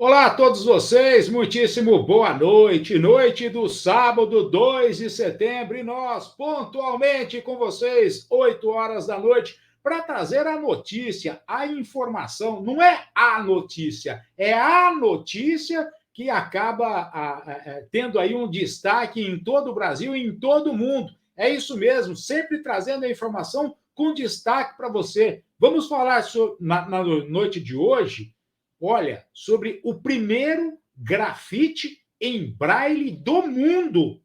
Olá a todos vocês, muitíssimo boa noite, noite do sábado 2 de setembro, e nós pontualmente com vocês, 8 horas da noite, para trazer a notícia, a informação. Não é a notícia, é a notícia que acaba tendo aí um destaque em todo o Brasil e em todo o mundo. É isso mesmo, sempre trazendo a informação com destaque para você. Vamos falar na noite de hoje, olha, sobre o primeiro grafite em braille do mundo.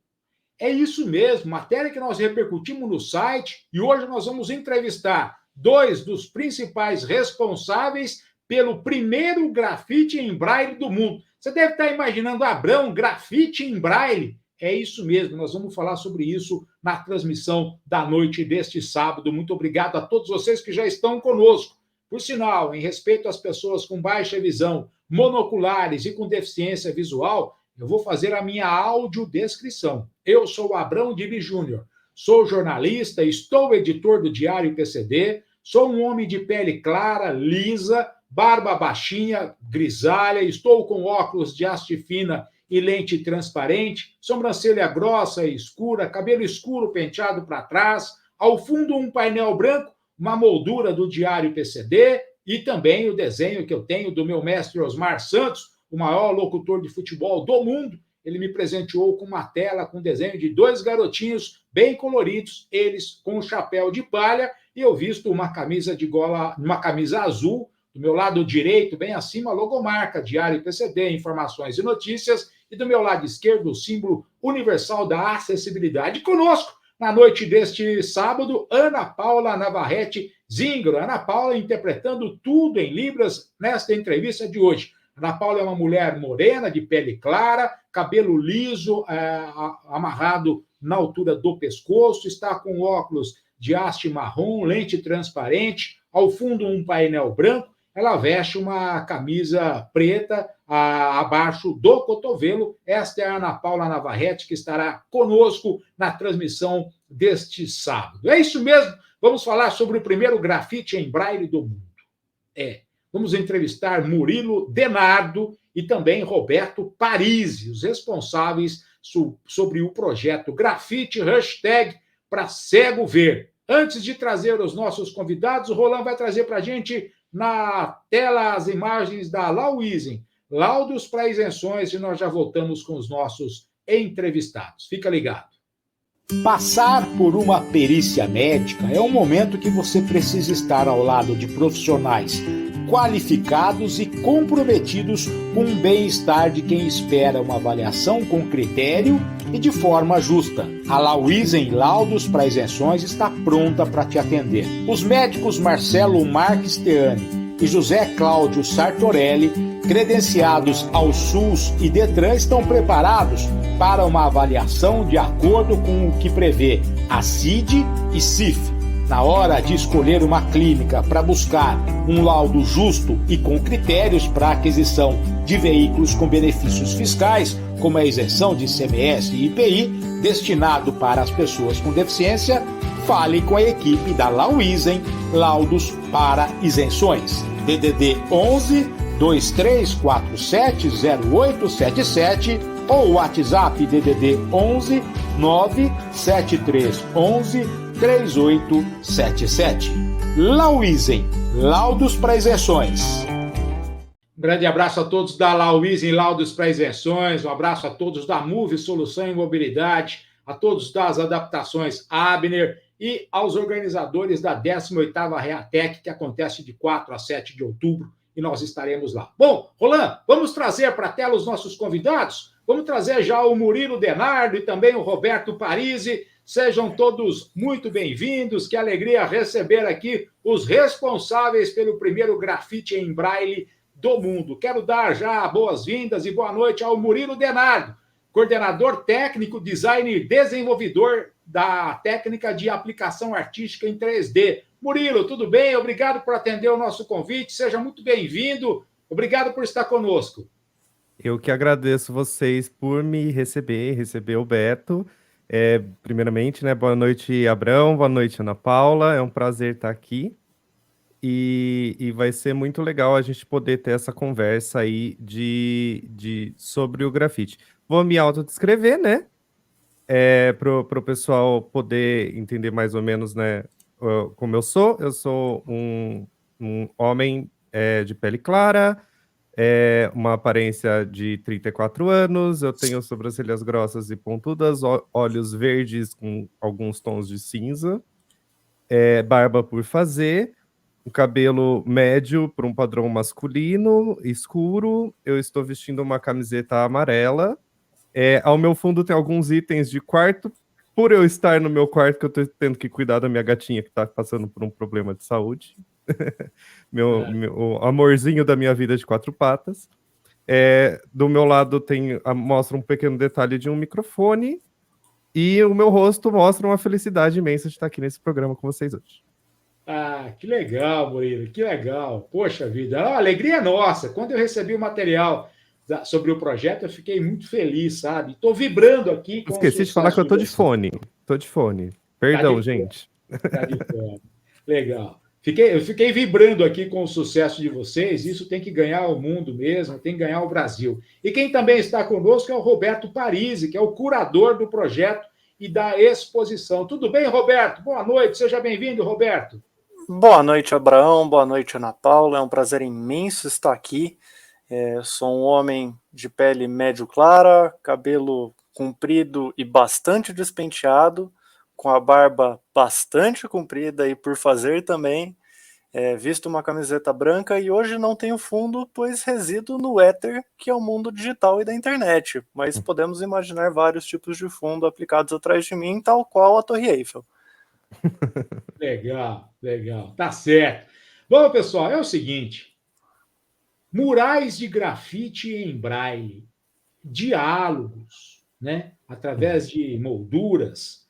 É isso mesmo, matéria que nós repercutimos no site, e hoje nós vamos entrevistar dois dos principais responsáveis pelo primeiro grafite em braille do mundo. Você deve estar imaginando, Abrão, grafite em braille? É isso mesmo, nós vamos falar sobre isso na transmissão da noite deste sábado. Muito obrigado a todos vocês que já estão conosco. Por sinal, em respeito às pessoas com baixa visão, monoculares e com deficiência visual, eu vou fazer a minha audiodescrição. Eu sou Abrão Dibi Júnior, sou jornalista, estou editor do Diário PCD, sou um homem de pele clara, lisa, barba baixinha, grisalha, estou com óculos de haste fina e lente transparente, sobrancelha grossa e escura, cabelo escuro penteado para trás, ao fundo um painel branco, uma moldura do Diário PCD e também o desenho que eu tenho do meu mestre Osmar Santos, o maior locutor de futebol do mundo. Ele me presenteou com uma tela com desenho de dois garotinhos bem coloridos, eles com um chapéu de palha, e eu visto uma camisa de gola, uma camisa azul, do meu lado direito, bem acima, a logomarca Diário PCD, informações e notícias, e do meu lado esquerdo, o símbolo universal da acessibilidade. Conosco, na noite deste sábado, Ana Paula Navarrete Zingaro. Ana Paula interpretando tudo em Libras nesta entrevista de hoje. Ana Paula é uma mulher morena, de pele clara, cabelo liso, amarrado na altura do pescoço, está com óculos de haste marrom, lente transparente, ao fundo um painel branco. Ela veste uma camisa preta abaixo do cotovelo. Esta é a Ana Paula Navarrete, que estará conosco na transmissão deste sábado. É isso mesmo, vamos falar sobre o primeiro grafite em braille do mundo. Vamos entrevistar Murilo Denardo e também Roberto Parisi, os responsáveis sobre o projeto Grafite Hashtag para Cego Ver. Antes de trazer os nossos convidados, o Roland vai trazer para a gente na tela as imagens da Lauisen, laudos para isenções, e nós já voltamos com os nossos entrevistados. Fica ligado. Passar por uma perícia médica é um momento que você precisa estar ao lado de profissionais qualificados e comprometidos com o bem-estar de quem espera uma avaliação com critério e de forma justa. A Lauisen Laudos para Isenções está pronta para te atender. Os médicos Marcelo Marques Teani e José Cláudio Sartorelli, credenciados ao SUS e Detran, estão preparados para uma avaliação de acordo com o que prevê a CID e CIF. Na hora de escolher uma clínica para buscar um laudo justo e com critérios para aquisição de veículos com benefícios fiscais, como a isenção de ICMS e IPI, destinado para as pessoas com deficiência, fale com a equipe da Lauisen Laudos para Isenções. DDD 11 2347 0877 ou WhatsApp DDD 11 97311 3877. Lauisen, laudos para isenções. Um grande abraço a todos da Lauisen, laudos para isenções. Um abraço a todos da Move Solução em Mobilidade, a todos das adaptações Abner e aos organizadores da 18ª Reatec, que acontece de 4 a 7 de outubro, e nós estaremos lá. Bom, Roland, vamos trazer para a tela os nossos convidados? Vamos trazer já o Murilo Denardo e também o Roberto Parisi. Sejam todos muito bem-vindos, que alegria receber aqui os responsáveis pelo primeiro grafite em braille do mundo. Quero dar já boas-vindas e boa noite ao Murilo Denardo, coordenador técnico, design e desenvolvedor da técnica de aplicação artística em 3D. Murilo, tudo bem? Obrigado por atender o nosso convite, seja muito bem-vindo, obrigado por estar conosco. Eu que agradeço vocês por me receber o Beto. Primeiramente, né, boa noite, Abrão, boa noite, Ana Paula, é um prazer estar aqui. e vai ser muito legal a gente poder ter essa conversa aí sobre o grafite. Vou me autodescrever, né? Para o pessoal poder entender mais ou menos, né, como eu sou. Eu sou um homem de pele clara, uma aparência de 34 anos, eu tenho sobrancelhas grossas e pontudas, olhos verdes com alguns tons de cinza, barba por fazer, um cabelo médio para um padrão masculino, escuro. Eu estou vestindo uma camiseta amarela. Ao meu fundo tem alguns itens de quarto, por eu estar no meu quarto, que eu tô tendo que cuidar da minha gatinha que tá passando por um problema de saúde. O amorzinho da minha vida de quatro patas. Do meu lado mostra um pequeno detalhe de um microfone, e o meu rosto mostra uma felicidade imensa de estar aqui nesse programa com vocês hoje. Ah, que legal, Murilo, que legal. Poxa vida, a alegria é nossa. Quando eu recebi o material sobre o projeto, eu fiquei muito feliz, sabe? Estou vibrando aqui com o Esqueci de falar que sucesso eu de tô de vocês. fone. Tô de fone. Tá Perdão, de fome, gente. tá de fome. Legal. Eu fiquei vibrando aqui com o sucesso de vocês. Isso tem que ganhar o mundo mesmo, tem que ganhar o Brasil. E quem também está conosco é o Roberto Parisi, que é o curador do projeto e da exposição. Tudo bem, Roberto? Boa noite, seja bem-vindo, Roberto. Boa noite, Abraão. Boa noite, Ana Paula. É um prazer imenso estar aqui. Sou um homem de pele médio clara, cabelo comprido e bastante despenteado, com a barba bastante comprida e por fazer também. Visto uma camiseta branca e hoje não tenho fundo, pois resido no éter, que é o mundo digital e da internet. Mas podemos imaginar vários tipos de fundo aplicados atrás de mim, tal qual a Torre Eiffel. Legal, legal. Tá certo. Bom, pessoal, é o seguinte: murais de grafite em braille, diálogos, né? Através de molduras,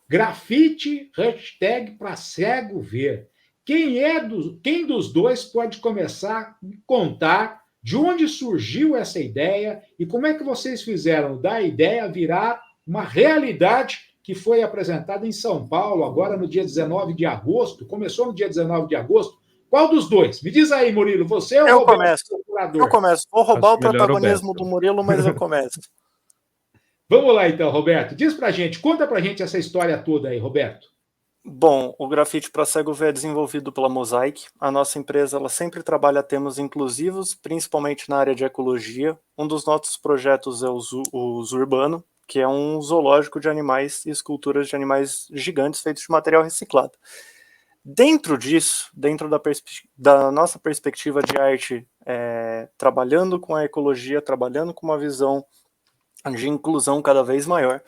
grafite, hashtag para cego ver. Quem dos dois pode começar a contar de onde surgiu essa ideia e como é que vocês fizeram da ideia virar uma realidade que foi apresentada em São Paulo, agora no dia 19 de agosto? Começou no dia 19 de agosto. Qual dos dois? Me diz aí, Murilo, você ou o Roberto, Eu começo. Vou roubar Acho o melhor protagonismo Roberto. do Murilo, mas eu começo. Vamos lá então, Roberto. Diz pra gente, conta pra gente essa história toda aí, Roberto. Bom, o grafite para cego ver é desenvolvido pela Mosaic. A nossa empresa ela sempre trabalha temas inclusivos, principalmente na área de ecologia. Um dos nossos projetos é o Zurbano, que é um zoológico de animais e esculturas de animais gigantes feitos de material reciclado. Dentro disso, dentro da nossa perspectiva de arte, trabalhando com a ecologia, trabalhando com uma visão de inclusão cada vez maior,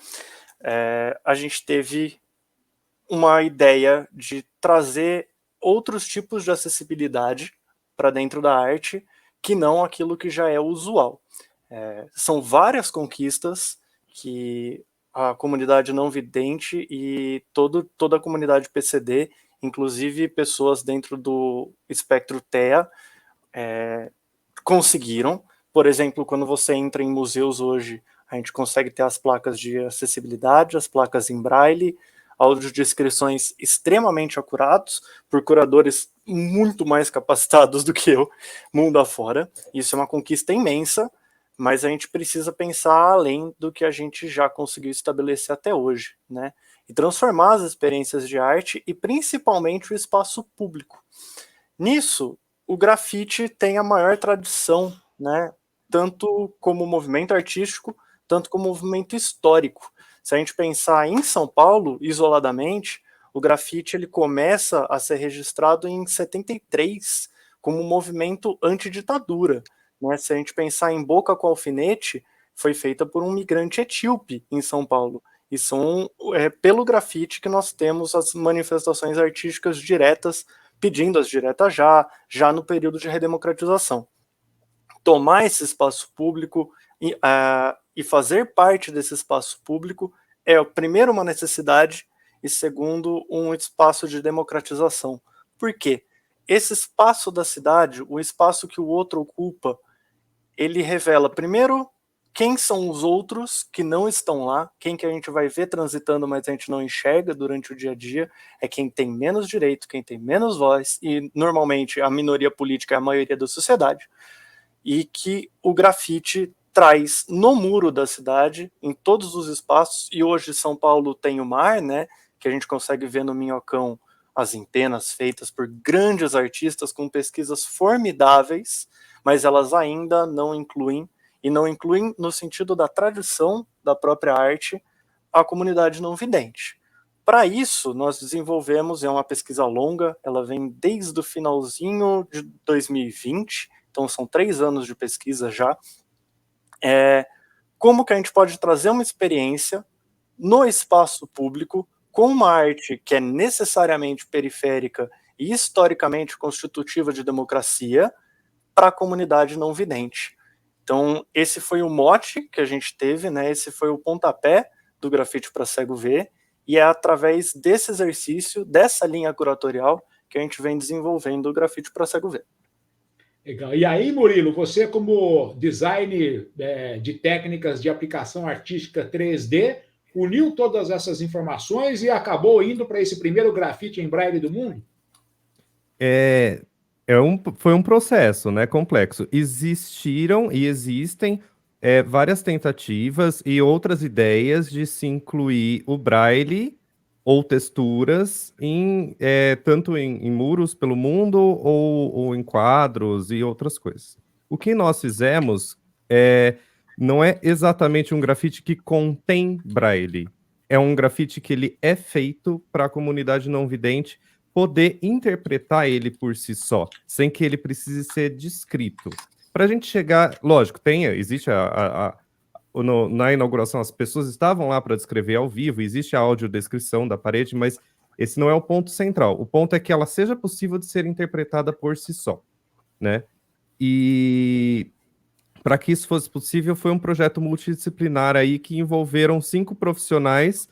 a gente teve uma ideia de trazer outros tipos de acessibilidade para dentro da arte, que não aquilo que já é usual. São várias conquistas que a comunidade não vidente e toda a comunidade PCD, inclusive pessoas dentro do espectro TEA, conseguiram. Por exemplo, quando você entra em museus hoje, a gente consegue ter as placas de acessibilidade, as placas em braille, audiodescrições extremamente acurados, por curadores muito mais capacitados do que eu, mundo afora. Isso é uma conquista imensa, mas a gente precisa pensar além do que a gente já conseguiu estabelecer até hoje, né? E transformar as experiências de arte e principalmente o espaço público. Nisso, o grafite tem a maior tradição, né? Tanto como movimento artístico, tanto como movimento histórico. Se a gente pensar em São Paulo, isoladamente, o grafite ele começa a ser registrado em 73 como movimento antiditadura. Né? Se a gente pensar em Boca com Alfinete, foi feita por um migrante etíope em São Paulo. E são pelo grafite que nós temos as manifestações artísticas diretas, pedindo as diretas já no período de redemocratização. Tomar esse espaço público e fazer parte desse espaço público é, primeiro, uma necessidade e, segundo, um espaço de democratização. Por quê? Esse espaço da cidade, o espaço que o outro ocupa, ele revela, primeiro, quem são os outros que não estão lá, quem que a gente vai ver transitando, mas a gente não enxerga durante o dia a dia, é quem tem menos direito, quem tem menos voz, e normalmente a minoria política é a maioria da sociedade, e que o grafite traz no muro da cidade, em todos os espaços, e hoje São Paulo tem o mar, né, que a gente consegue ver no Minhocão as antenas feitas por grandes artistas com pesquisas formidáveis, mas elas ainda não incluem, e não incluem no sentido da tradição da própria arte, a comunidade não vidente. Para isso, nós desenvolvemos, é uma pesquisa longa, ela vem desde o finalzinho de 2020, então são 3 anos de pesquisa já, como que a gente pode trazer uma experiência no espaço público com uma arte que é necessariamente periférica e historicamente constitutiva de democracia para a comunidade não vidente. Então, esse foi o mote que a gente teve, né? Esse foi o pontapé do grafite para cego ver, e é através desse exercício, dessa linha curatorial, que a gente vem desenvolvendo o grafite para cego ver. Legal. E aí, Murilo, você como design de técnicas de aplicação artística 3D, uniu todas essas informações e acabou indo para esse primeiro grafite em braille do mundo? Foi um processo, né, complexo. Existiram e existem várias tentativas e outras ideias de se incluir o braille ou texturas tanto em muros pelo mundo ou em quadros e outras coisas. O que nós fizemos não é exatamente um grafite que contém braille. É um grafite que ele é feito para a comunidade não vidente poder interpretar ele por si só, sem que ele precise ser descrito. Para a gente chegar, lógico, existe na inauguração as pessoas estavam lá para descrever ao vivo, existe a audiodescrição da parede, mas esse não é o ponto central. O ponto é que ela seja possível de ser interpretada por si só, né? E para que isso fosse possível, foi um projeto multidisciplinar aí que envolveram 5 profissionais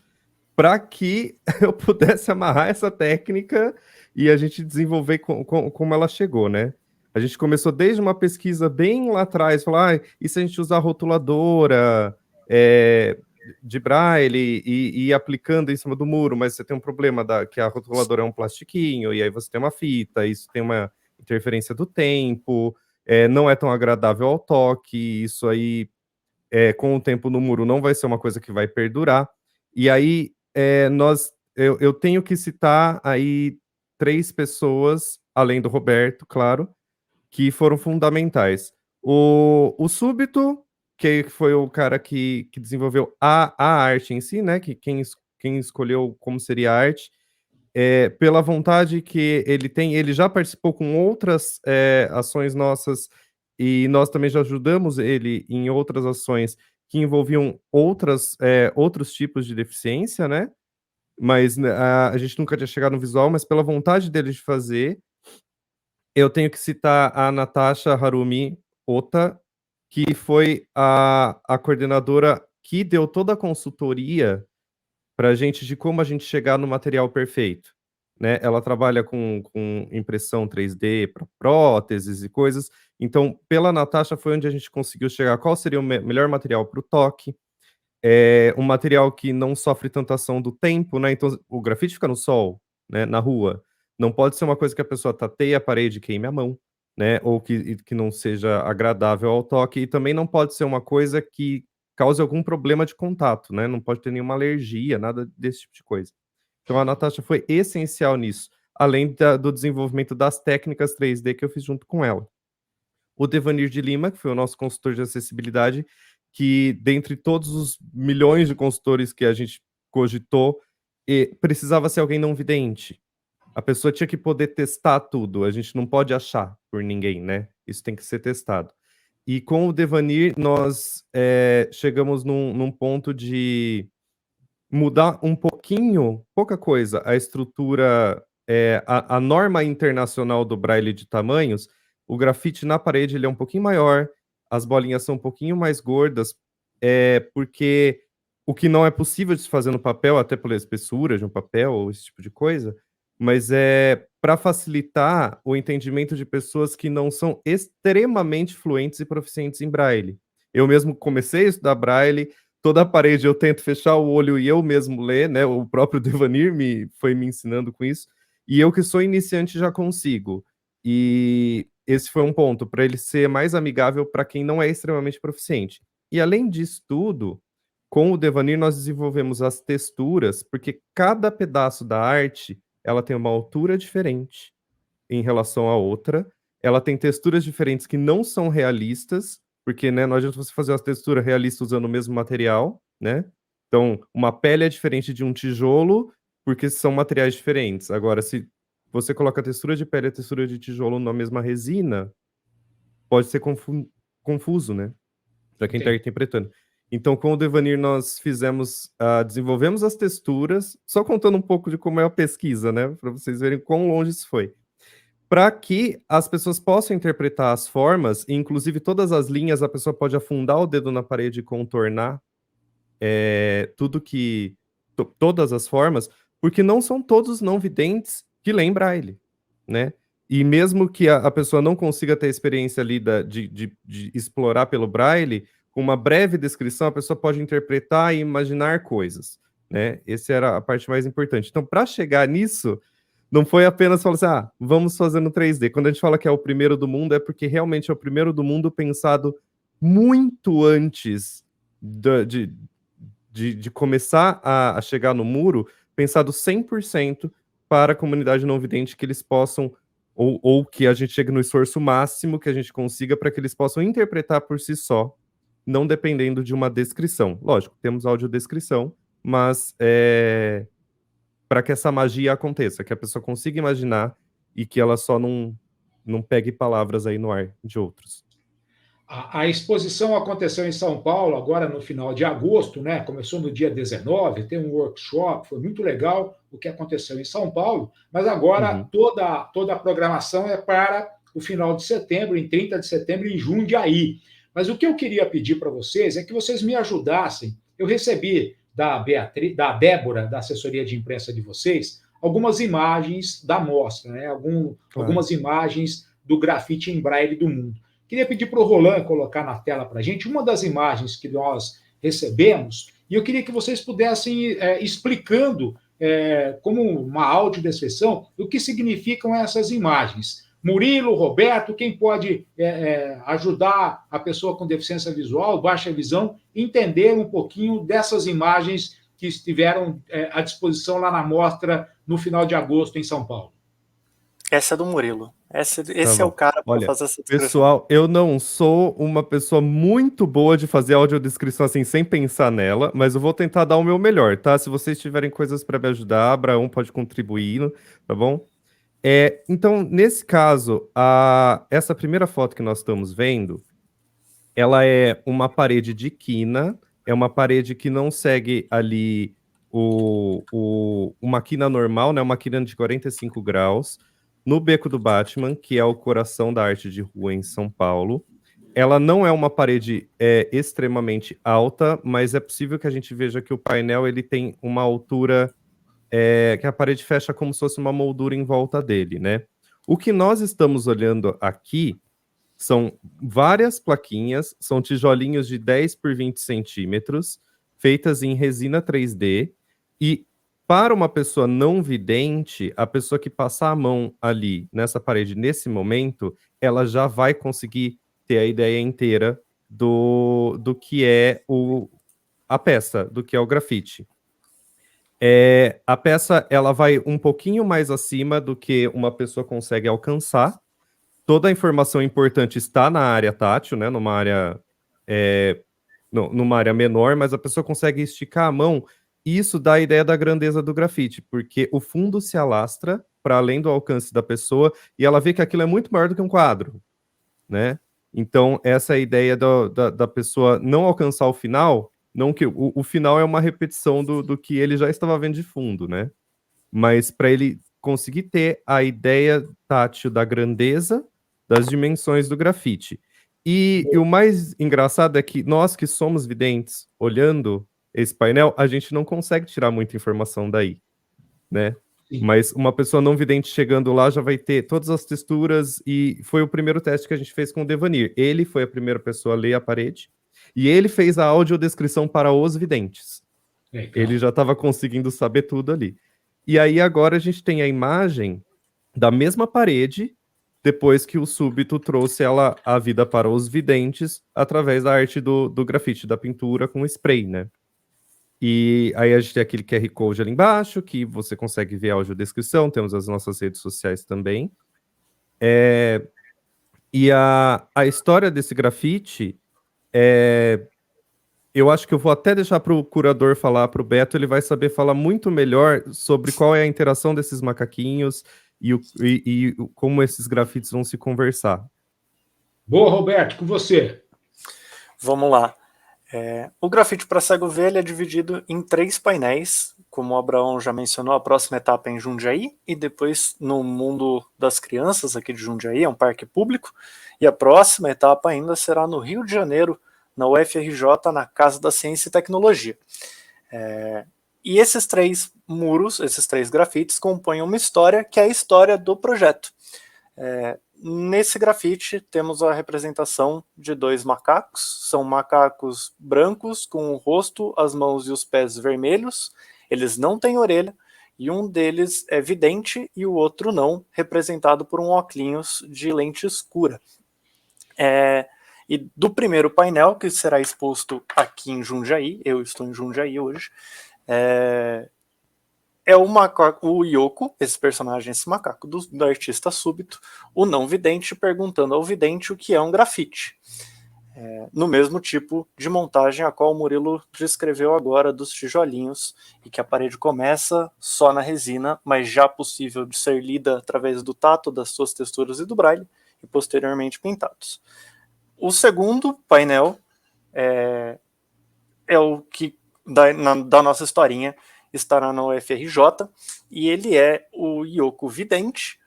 para que eu pudesse amarrar essa técnica e a gente desenvolver como ela chegou, né? A gente começou desde uma pesquisa bem lá atrás, falar, e se a gente usar rotuladora de braille e ir aplicando em cima do muro, mas você tem um problema que a rotuladora é um plastiquinho, e aí você tem uma fita, isso tem uma interferência do tempo, não é tão agradável ao toque, isso aí, com o tempo no muro, não vai ser uma coisa que vai perdurar. E aí, eu tenho que citar aí 3 pessoas, além do Roberto, claro, que foram fundamentais. O Súbito, que foi o cara que desenvolveu a arte em si, né? Que quem escolheu como seria a arte, pela vontade que ele tem, ele já participou com outras ações nossas, e nós também já ajudamos ele em outras ações que envolviam outros tipos de deficiência, né? Mas a gente nunca tinha chegado no visual, mas pela vontade dele de fazer, eu tenho que citar a Natasha Harumi Ota, que foi a coordenadora que deu toda a consultoria para a gente de como a gente chegar no material perfeito, né? Ela trabalha com impressão 3D para próteses e coisas. Então, pela Natasha foi onde a gente conseguiu chegar. Qual seria o melhor material para o toque? Um material que não sofre tanta ação do tempo, né? Então, o grafite fica no sol, né? Na rua. Não pode ser uma coisa que a pessoa tateie a parede e queime a mão, né? Ou que não seja agradável ao toque. E também não pode ser uma coisa que cause algum problema de contato, né? Não pode ter nenhuma alergia, nada desse tipo de coisa. Então, a Natasha foi essencial nisso, além do desenvolvimento das técnicas 3D que eu fiz junto com ela. O Devanir de Lima, que foi o nosso consultor de acessibilidade, que dentre todos os milhões de consultores que a gente cogitou, precisava ser alguém não vidente. A pessoa tinha que poder testar tudo, a gente não pode achar por ninguém, né? Isso tem que ser testado. E com o Devanir, nós chegamos num ponto de mudar um pouquinho, pouca coisa, a estrutura, a norma internacional do braille de tamanhos. O grafite na parede ele é um pouquinho maior, as bolinhas são um pouquinho mais gordas, porque o que não é possível de se fazer no papel, até pela espessura de um papel ou esse tipo de coisa, mas para facilitar o entendimento de pessoas que não são extremamente fluentes e proficientes em braille. Eu mesmo comecei a estudar Braille, toda a parede eu tento fechar o olho e eu mesmo ler, né? O próprio Devanir foi me ensinando com isso. E eu que sou iniciante já consigo. E esse foi um ponto, para ele ser mais amigável para quem não é extremamente proficiente. E além disso tudo, com o Devanir nós desenvolvemos as texturas, porque cada pedaço da arte, ela tem uma altura diferente em relação à outra, ela tem texturas diferentes que não são realistas, porque, né, não adianta você fazer uma textura realista usando o mesmo material, né? Então, uma pele é diferente de um tijolo, porque são materiais diferentes. Agora, se você coloca a textura de pele e a textura de tijolo na mesma resina, pode ser confuso, né? Para quem está interpretando. Então, com o Devanir, nós desenvolvemos as texturas, só contando um pouco de como é a pesquisa, né? Para vocês verem quão longe isso foi. Para que as pessoas possam interpretar as formas, e inclusive todas as linhas, a pessoa pode afundar o dedo na parede e contornar todas as formas, porque não são todos não videntes que leem Braille, né? E mesmo que a pessoa não consiga ter a experiência ali de explorar pelo Braille, com uma breve descrição, a pessoa pode interpretar e imaginar coisas, né? Essa era a parte mais importante. Então, para chegar nisso, não foi apenas falar assim, vamos fazer no 3D. Quando a gente fala que é o primeiro do mundo, é porque realmente é o primeiro do mundo pensado muito antes de começar a chegar no muro, pensado 100% para a comunidade não vidente, que eles possam, ou que a gente chegue no esforço máximo que a gente consiga para que eles possam interpretar por si só, não dependendo de uma descrição. Lógico, temos audiodescrição, mas para que essa magia aconteça, que a pessoa consiga imaginar e que ela só não pegue palavras aí no ar de outros. A exposição aconteceu em São Paulo agora no final de agosto, né? Começou no dia 19, tem um workshop, foi muito legal o que aconteceu em São Paulo, mas agora toda a programação é para o final de setembro, em 30 de setembro, em Jundiaí. Mas o que eu queria pedir para vocês é que vocês me ajudassem. Eu recebi da Débora, da assessoria de imprensa de vocês, algumas imagens da mostra, né? Algumas imagens do grafite em Braille do mundo. Queria pedir para o Roland colocar na tela para a gente uma das imagens que nós recebemos, e eu queria que vocês pudessem explicando, como uma audiodescrição, o que significam essas imagens. Murilo, Roberto, quem pode ajudar a pessoa com deficiência visual, baixa visão, entender um pouquinho dessas imagens que estiveram à disposição lá na mostra no final de agosto em São Paulo. Essa é do Murilo. Esse é o cara para fazer essa descrição. Pessoal, eu não sou uma pessoa muito boa de fazer audiodescrição assim, sem pensar nela, mas eu vou tentar dar o meu melhor, tá? Se vocês tiverem coisas para me ajudar, Abraão pode contribuir, tá bom? Então, nesse caso, essa primeira foto que nós estamos vendo, ela é uma parede de quina, é uma parede que não segue ali uma quina normal, né? Uma quina de 45 graus, no Beco do Batman, que é o coração da arte de rua em São Paulo. Ela não é uma parede extremamente alta, mas é possível que a gente veja que o painel ele tem uma altura que a parede fecha como se fosse uma moldura em volta dele, né? O que nós estamos olhando aqui são várias plaquinhas, são tijolinhos de 10 por 20 centímetros, feitas em resina 3D, e para uma pessoa não vidente, a pessoa que passar a mão ali nessa parede nesse momento, ela já vai conseguir ter a ideia inteira do que é a peça, do que é o grafite. A peça ela vai um pouquinho mais acima do que uma pessoa consegue alcançar. Toda a informação importante está na área tátil, né, numa área menor, mas a pessoa consegue esticar a mão. E isso dá a ideia da grandeza do grafite, porque o fundo se alastra para além do alcance da pessoa e ela vê que aquilo é muito maior do que um quadro, né? Então, essa é a ideia da pessoa não alcançar o final, não que o final é uma repetição do que ele já estava vendo de fundo, né? Mas para ele conseguir ter a ideia tátil da grandeza das dimensões do grafite. E o mais engraçado é que nós que somos videntes, olhando esse painel, a gente não consegue tirar muita informação daí, né? Sim. Mas uma pessoa não vidente chegando lá já vai ter todas as texturas, e foi o primeiro teste que a gente fez com o Devanir. Ele foi a primeira pessoa a ler a parede, E ele fez a audiodescrição para os videntes. Legal. Ele já estava conseguindo saber tudo ali. E aí agora a gente tem a imagem da mesma parede, depois que o súbito trouxe ela à vida para os videntes, através da arte do grafite, da pintura com spray, né? E aí a gente tem aquele QR Code ali embaixo, que você consegue ver a audiodescrição, temos as nossas redes sociais também. E a história desse grafite, eu acho que eu vou até deixar para o curador falar, para o Beto, ele vai saber falar muito melhor sobre qual é a interação desses macaquinhos e como esses grafites vão se conversar. Boa, Roberto, com você. Vamos lá. O grafite para cego ver ele é dividido em 3 painéis, como o Abraão já mencionou, a próxima etapa é em Jundiaí, e depois no Mundo das Crianças, aqui de Jundiaí, é um parque público, e a próxima etapa ainda será no Rio de Janeiro, na UFRJ, na Casa da Ciência e Tecnologia. E esses 3 muros, esses 3 grafites, compõem uma história, que é a história do projeto. Nesse grafite temos a representação de 2 macacos, são macacos brancos com o rosto, as mãos e os pés vermelhos, eles não têm orelha, e um deles é vidente e o outro não, representado por um óculos de lente escura. E do primeiro painel, que será exposto aqui em Jundiaí, eu estou em Jundiaí hoje, o macaco, o Yoko, esse personagem, esse macaco do artista súbito, o não vidente perguntando ao vidente o que é um grafite. No mesmo tipo de montagem a qual o Murilo descreveu agora dos tijolinhos, e que a parede começa só na resina, mas já possível de ser lida através do tato, das suas texturas e do braille, e posteriormente pintados. O segundo painel é o que da nossa historinha estará na UFRJ, e ele é o Yoko vidente,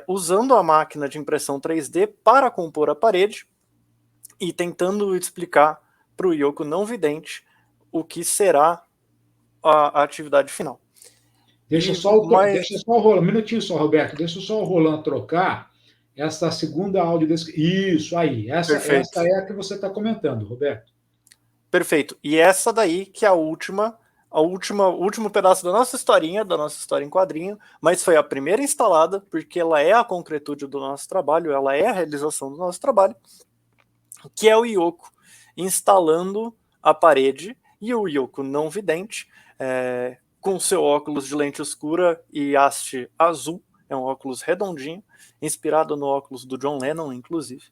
usando a máquina de impressão 3D para compor a parede e tentando explicar para o Yoko não vidente o que será a atividade final. Deixa só o Roland, um minutinho só, Roberto, deixa só o Roland trocar essa segunda audiodescrição. Isso aí, essa é a que você está comentando, Roberto. Perfeito. E essa daí que é o último pedaço da nossa historinha em quadrinho, mas foi a primeira instalada, porque ela é a concretude do nosso trabalho, ela é a realização do nosso trabalho, que é o Yoko instalando a parede, e o Yoko não vidente, com seu óculos de lente escura e haste azul, é um óculos redondinho, inspirado no óculos do John Lennon, inclusive,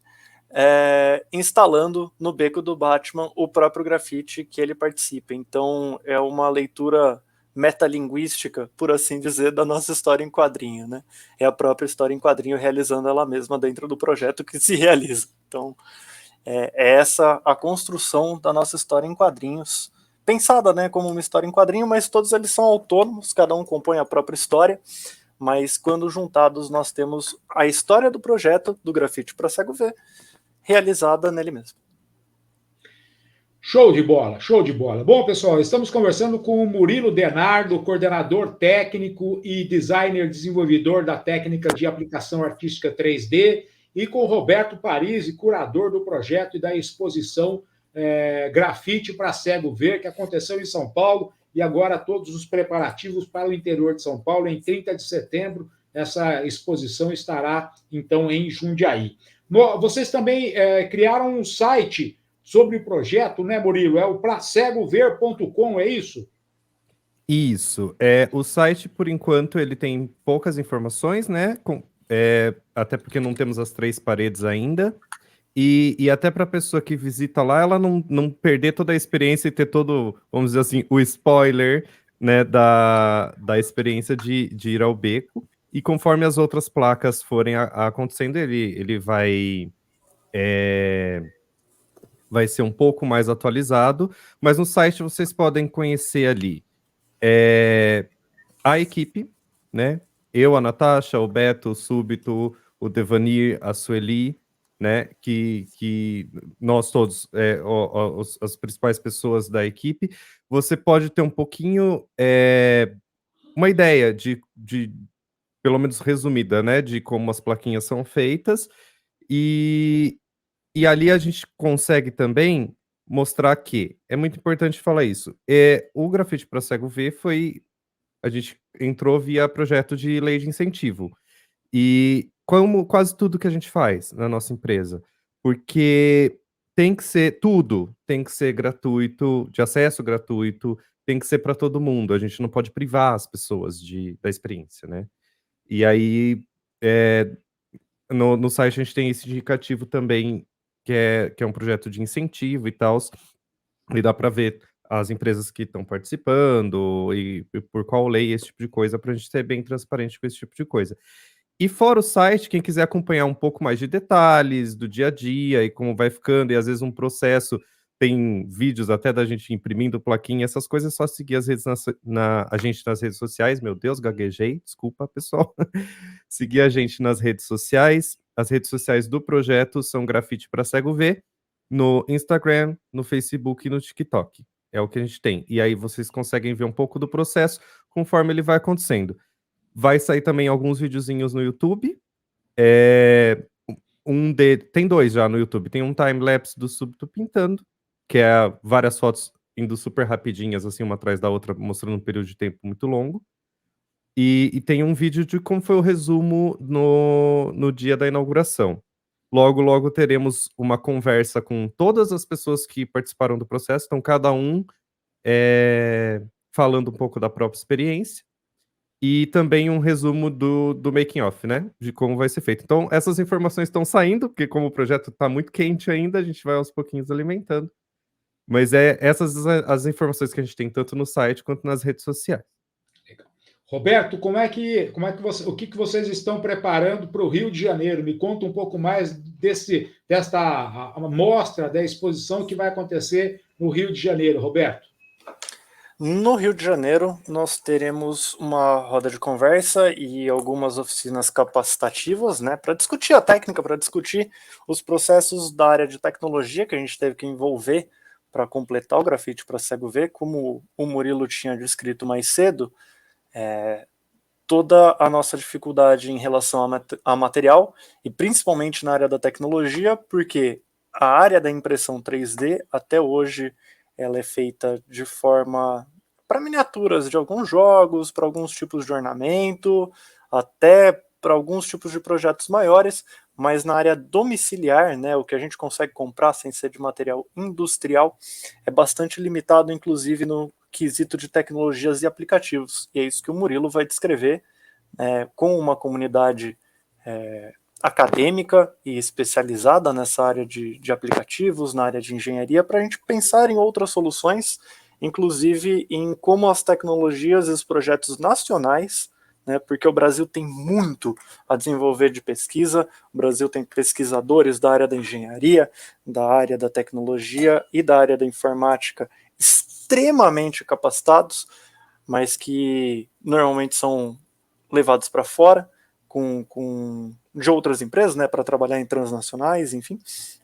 instalando no beco do Batman o próprio grafite que ele participa. Então é uma leitura metalinguística, por assim dizer, da nossa história em quadrinho, né? É a própria história em quadrinho realizando ela mesma dentro do projeto que se realiza. Então é essa a construção da nossa história em quadrinhos, pensada, né, como uma história em quadrinho, mas todos eles são autônomos, cada um compõe a própria história, mas quando juntados nós temos a história do projeto do grafite para cego ver, realizada nele mesmo. Show de bola, show de bola. Bom, pessoal, estamos conversando com o Murilo Denardo, coordenador técnico e designer desenvolvedor da técnica de aplicação artística 3D, e com o Roberto Parisi, curador do projeto e da exposição Grafite para Cego Ver, que aconteceu em São Paulo, e agora todos os preparativos para o interior de São Paulo. Em 30 de setembro, essa exposição estará, então, em Jundiaí. Vocês também criaram um site sobre o projeto, né, Murilo? É o pracegover.com, é isso? Isso. O site, por enquanto, ele tem poucas informações, né? Até porque não temos as 3 paredes ainda. E até para a pessoa que visita lá, ela não perder toda a experiência e ter todo, vamos dizer assim, o spoiler, né, da experiência de ir ao beco. E conforme as outras placas forem acontecendo, ele vai ser um pouco mais atualizado. Mas no site vocês podem conhecer ali a equipe, né? Eu, a Natasha, o Beto, o Súbito, o Devanir, a Sueli, né? Que nós todos, as principais pessoas da equipe. Você pode ter um pouquinho uma ideia de pelo menos resumida, né? De como as plaquinhas são feitas. E ali a gente consegue também mostrar que é muito importante falar isso. O grafite para cego ver a gente entrou via projeto de lei de incentivo. E como quase tudo que a gente faz na nossa empresa, porque tudo tem que ser gratuito, de acesso gratuito, tem que ser para todo mundo. A gente não pode privar as pessoas da experiência, né? E aí, no site a gente tem esse indicativo também, que é um projeto de incentivo e tal, e dá para ver as empresas que estão participando e por qual lei, esse tipo de coisa, para a gente ser bem transparente com esse tipo de coisa. E fora o site, quem quiser acompanhar um pouco mais de detalhes do dia a dia e como vai ficando, e às vezes um processo, tem vídeos até da gente imprimindo plaquinha, essas coisas, é só seguir as redes a gente nas redes sociais. Meu Deus, gaguejei, desculpa, pessoal. Seguir a gente nas redes sociais. As redes sociais do projeto são Grafite para Cego Ver, no Instagram, no Facebook e no TikTok. É o que a gente tem. E aí vocês conseguem ver um pouco do processo conforme ele vai acontecendo. Vai sair também alguns videozinhos no YouTube. Tem 2 já no YouTube. Tem um time-lapse do Súbito Pintando, que é várias fotos indo super rapidinhas, assim, uma atrás da outra, mostrando um período de tempo muito longo. E tem um vídeo de como foi o resumo no dia da inauguração. Logo, logo teremos uma conversa com todas as pessoas que participaram do processo, então cada um falando um pouco da própria experiência. E também um resumo do making off, né? De como vai ser feito. Então, essas informações estão saindo, porque como o projeto está muito quente ainda, a gente vai aos pouquinhos alimentando. Mas essas as informações que a gente tem tanto no site quanto nas redes sociais. Legal. Roberto, o que vocês estão preparando para o Rio de Janeiro? Me conta um pouco mais desta mostra, da exposição que vai acontecer no Rio de Janeiro, Roberto. No Rio de Janeiro, nós teremos uma roda de conversa e algumas oficinas capacitativas, né, para discutir a técnica, para discutir os processos da área de tecnologia que a gente teve que envolver para completar o grafite para cego ver. Como o Murilo tinha descrito mais cedo, toda a nossa dificuldade em relação a material, e principalmente na área da tecnologia, porque a área da impressão 3D, até hoje, ela é feita de forma para miniaturas de alguns jogos, para alguns tipos de ornamento, até para alguns tipos de projetos maiores, mas na área domiciliar, né, o que a gente consegue comprar sem ser de material industrial, é bastante limitado, inclusive no quesito de tecnologias e aplicativos. E é isso que o Murilo vai descrever, com uma comunidade acadêmica e especializada nessa área de aplicativos, na área de engenharia, para a gente pensar em outras soluções, inclusive em como as tecnologias e os projetos nacionais, né, porque o Brasil tem muito a desenvolver de pesquisa, o Brasil tem pesquisadores da área da engenharia, da área da tecnologia e da área da informática extremamente capacitados, mas que normalmente são levados para fora, de outras empresas, né, para trabalhar em transnacionais, enfim.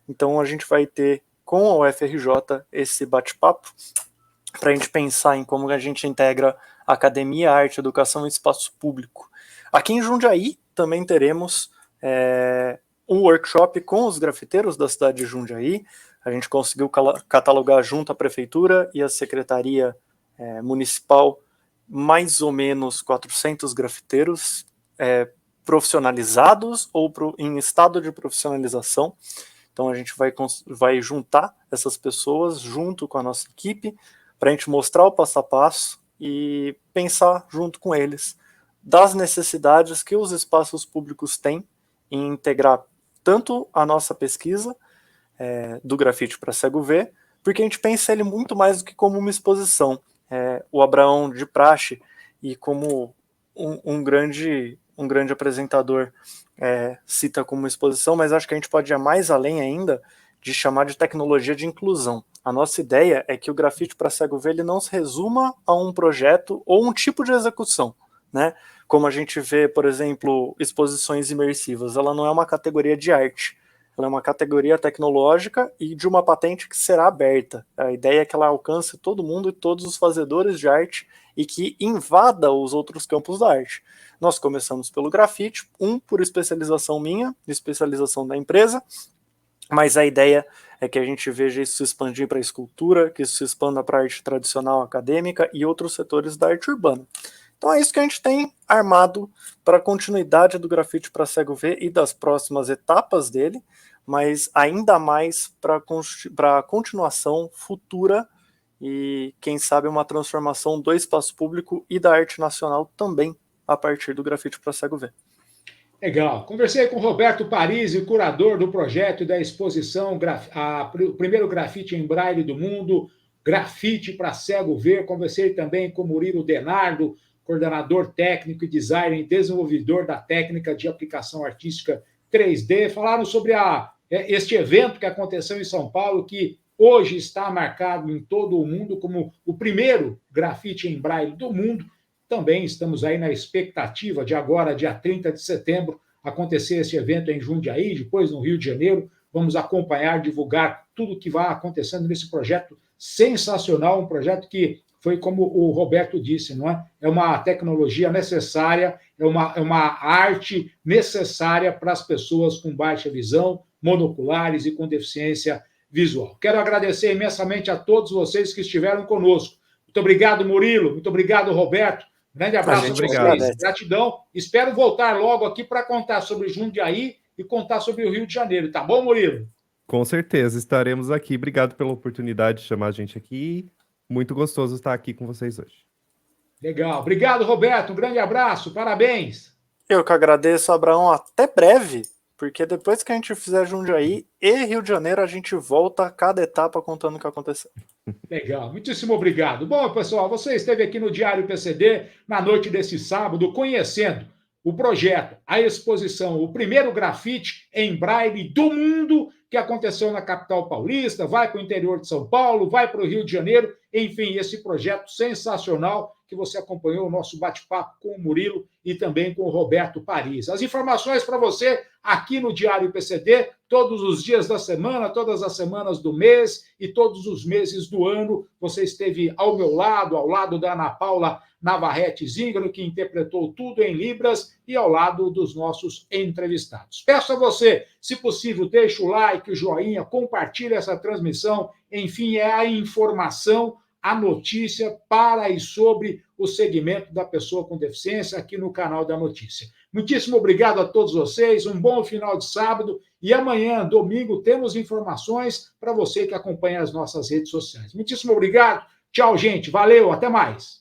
Então a gente vai ter com a UFRJ esse bate-papo para a gente pensar em como a gente integra academia, arte, educação e espaço público. Aqui em Jundiaí também teremos um workshop com os grafiteiros da cidade de Jundiaí. A gente conseguiu catalogar junto à prefeitura e à secretaria municipal mais ou menos 400 grafiteiros profissionalizados ou em estado de profissionalização. Então a gente vai juntar essas pessoas junto com a nossa equipe para a gente mostrar o passo a passo e pensar junto com eles das necessidades que os espaços públicos têm em integrar tanto a nossa pesquisa do grafite para cego ver, porque a gente pensa ele muito mais do que como uma exposição. O Abraão de praxe e como um grande apresentador cita como exposição, mas acho que a gente pode ir mais além ainda de chamar de tecnologia de inclusão. A nossa ideia é que o grafite para cego ver ele não se resuma a um projeto ou um tipo de execução, né? Como a gente vê, por exemplo, exposições imersivas. Ela não é uma categoria de arte, ela é uma categoria tecnológica e de uma patente que será aberta. A ideia é que ela alcance todo mundo e todos os fazedores de arte e que invada os outros campos da arte. Nós começamos pelo grafite, por especialização minha, especialização da empresa, mas a ideia é que a gente veja isso se expandir para a escultura, que isso se expanda para a arte tradicional acadêmica e outros setores da arte urbana. Então é isso que a gente tem armado para a continuidade do grafite para cego ver e das próximas etapas dele, mas ainda mais para a continuação futura e, quem sabe, uma transformação do espaço público e da arte nacional também a partir do grafite para cego ver. Legal. Conversei com o Roberto Parisi, curador do projeto e da exposição o primeiro grafite em braille do mundo, Grafite para Cego Ver. Conversei também com o Murilo Denardo, coordenador técnico e designer e desenvolvedor da técnica de aplicação artística 3D. Falaram sobre este evento que aconteceu em São Paulo, que hoje está marcado em todo o mundo como o primeiro grafite em braille do mundo. Também estamos aí na expectativa de agora, dia 30 de setembro, acontecer esse evento em Jundiaí, depois no Rio de Janeiro. Vamos acompanhar, divulgar tudo o que vai acontecendo nesse projeto sensacional, um projeto que foi como o Roberto disse, não é? É uma tecnologia necessária, é uma arte necessária para as pessoas com baixa visão, monoculares e com deficiência visual. Quero agradecer imensamente a todos vocês que estiveram conosco. Muito obrigado, Murilo. Muito obrigado, Roberto. Grande abraço a vocês, gratidão. Espero voltar logo aqui para contar sobre Jundiaí e contar sobre o Rio de Janeiro. Tá bom, Murilo? Com certeza, estaremos aqui. Obrigado pela oportunidade de chamar a gente aqui. Muito gostoso estar aqui com vocês hoje. Legal. Obrigado, Roberto. Um grande abraço. Parabéns. Eu que agradeço, Abraão. Até breve, porque depois que a gente fizer Jundiaí e Rio de Janeiro, a gente volta a cada etapa contando o que aconteceu. Legal, muitíssimo obrigado. Bom, pessoal, você esteve aqui no Diário PCD na noite desse sábado, conhecendo o projeto, a exposição, o primeiro grafite em braille do mundo que aconteceu na capital paulista, vai para o interior de São Paulo, vai para o Rio de Janeiro, enfim, esse projeto sensacional que você acompanhou o nosso bate-papo com o Murilo e também com o Roberto Parisi. As informações para você aqui no Diário PCD, todos os dias da semana, todas as semanas do mês e todos os meses do ano. Você esteve ao meu lado, ao lado da Ana Paula Navarrete Zíngaro, que interpretou tudo em Libras, e ao lado dos nossos entrevistados. Peço a você, se possível, deixe o like, o joinha, compartilhe essa transmissão. Enfim, é a informação, a notícia para e sobre o segmento da pessoa com deficiência aqui no canal da Notícia. Muitíssimo obrigado a todos vocês, um bom final de sábado e amanhã, domingo, temos informações para você que acompanha as nossas redes sociais. Muitíssimo obrigado, tchau, gente, valeu, até mais.